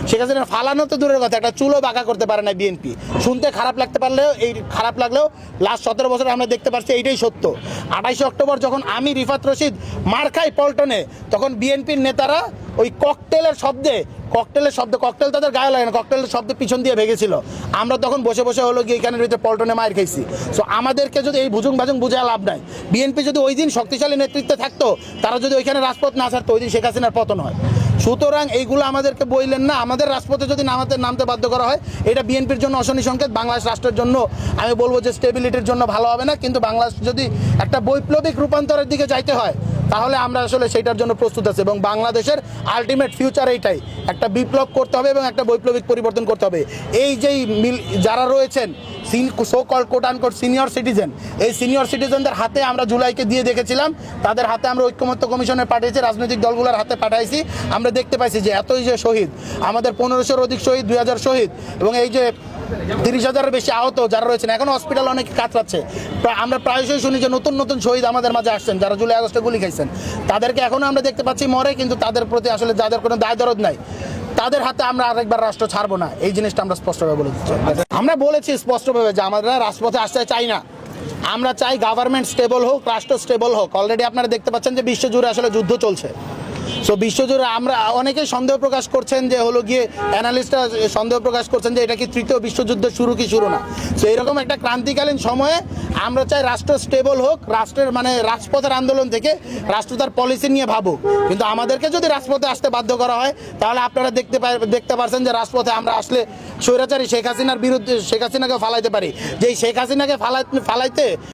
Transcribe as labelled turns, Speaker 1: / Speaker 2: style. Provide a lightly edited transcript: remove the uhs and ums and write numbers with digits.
Speaker 1: শেখ হাসিনা ফালানো তো দূরের কথা, একটা চুলো বাঁকা করতে পারে না বিএনপি। শুনতে খারাপ লাগতে পারলেও, এই খারাপ লাগলেও লাস্ট 17 বছরে আমরা দেখতে পাচ্ছি এইটাই সত্য। 28 অক্টোবর যখন আমি রিফাত রশিদ মার খাই পল্টনে, তখন বিএনপির নেতারা ওই ককটেলের শব্দে, ককটেল তাদের গায়ে লাগে না, ককটেলের শব্দে পিছন দিয়ে ভেগেছিল। আমরা তখন বসে বসে হলো গিয়ে এখানের ভিতরে পল্টনে মার খাইছি। সো আমাদেরকে যদি এই ভুজুং ভাজুং বুঝে লাভ নাই। বিএনপি যদি ওই দিন শক্তিশালী নেতৃত্বে থাকতো, তারা যদি ওইখানে রাজপথ না ছাড়তো, ওই দিন শেখ হাসিনার পতন হয়। সুতরাং এইগুলো আমাদেরকে বললেন না। আমাদের রাজপথে যদি নামতে বাধ্য করা হয়, এটা বিএনপির জন্য অশনি সংকেত। বাংলাদেশ রাষ্ট্রের জন্য আমি বলবো যে স্টেবিলিটির জন্য ভালো হবে না। কিন্তু বাংলাদেশ যদি একটা বৈপ্লবিক রূপান্তরের দিকে যাইতে হয়, তাহলে আমরা আসলে সেইটার জন্য প্রস্তুত আছি। এবং বাংলাদেশের আলটিমেট ফিউচার এইটাই, একটা বিপ্লব করতে হবে এবং একটা বৈপ্লবিক পরিবর্তন করতে হবে। এই যেই যারা রয়েছেন so call coat unquote senior citizen, এই সিনিয়র সিটিজেনদের হাতে আমরা জুলাইকে দিয়ে দেখেছিলাম, তাদের হাতে আমরা ঐক্যমত্য কমিশনে পাঠিয়েছি, রাজনৈতিক দলগুলোর হাতে পাঠাইছি। আমরা দেখতে পাইছি যে এতই যে শহীদ, আমাদের 1500-র অধিক শহীদ, 2000 শহীদ, এবং এই যে 30,000-এর বেশি আহত যারা রয়েছেন, এখন হসপিটাল অনেক কাতরাচ্ছে। আমরা প্রায়শই শুনি যে নতুন নতুন শহীদ আমাদের মাঝে আসছেন, যারা জুলাই আগস্টে গুলি খাইছেন। তাদেরকে এখনও আমরা দেখতে পাচ্ছি মরে, কিন্তু তাদের প্রতি আসলে যাদের কোনো দায় দরদ নাই, তাদের হাতে আমরা আরেকবার রাষ্ট্র ছাড়বো না। এই জিনিসটা আমরা স্পষ্টভাবে বলে দিচ্ছি। আমরা বলেছি স্পষ্টভাবে যে আমরা রাজপথে আসতে চাই না। আমরা চাই গভর্নমেন্ট স্টেবল হোক, রাষ্ট্র স্টেবল হোক। অলরেডি আপনারা দেখতে পাচ্ছেন যে বিশ্বজুড়ে আসলে যুদ্ধ চলছে। সো বিশ্বজুড়ে আমরা অনেকেই সন্দেহ প্রকাশ করছেন যে হলো গিয়ে, অ্যানালিস্টরা সন্দেহ প্রকাশ করছেন যে এটা কি তৃতীয় বিশ্বযুদ্ধ শুরু কি শুরু না। সো এরকম একটা ক্রান্তিকালীন সময়ে আমরা চাই রাষ্ট্র স্টেবল হোক, রাষ্ট্রের মানে রাজপথের আন্দোলন থেকে রাষ্ট্র তার পলিসি নিয়ে ভাবুক। কিন্তু আমাদেরকে যদি রাজপথে আসতে বাধ্য করা হয়, তাহলে আপনারা দেখতে পারছেন যে রাজপথে আমরা আসলে স্বৈরাচারী শেখ হাসিনার বিরুদ্ধে শেখ হাসিনাকে ফালাইতে পারি। যেই শেখ হাসিনাকে ফালাইতে